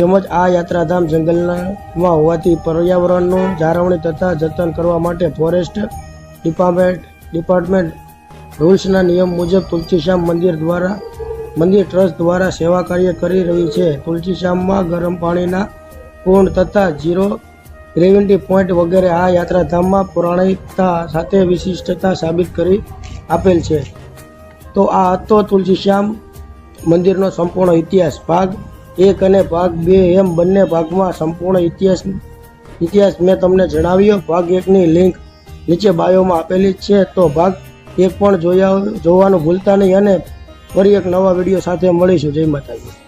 તેમજ આ યાત્રાધામ જંગલમાં હોવાથી પર્યાવરણનું જાળવણી તથા જતન કરવા માટે ફોરેસ્ટ ડિપાર્ટમેન્ટ રૂલ્સના નિયમ મુજબ તુલસીશ્યામ મંદિર ટ્રસ્ટ દ્વારા સેવા કાર્ય કરી રહી છે। તુલસીશ્યામમાં ગરમ પાણીના કુંડ તથા 0 ગ્રેવિટી પોઈન્ટ વગેરે આ યાત્રાધામમાં પૌરાણિકતા સાથે વિશિષ્ટતા સાબિત કરી આપેલ છે। તો આ હતો તુલસીશ્યામ મંદિરનો સંપૂર્ણ ઇતિહાસ। ભાગ 1 અને ભાગ 2 એમ બંને ભાગમાં સંપૂર્ણ ઇતિહાસ મેં તમને જણાવ્યો। ભાગ 1ની લિંક નીચે બાયોમાં આપેલી છે, તો ભાગ 1 પણ જોવાનું ભૂલતા નહીં અને ફરી એક નવા વિડીયો સાથે મળીશું। જય માતાજી।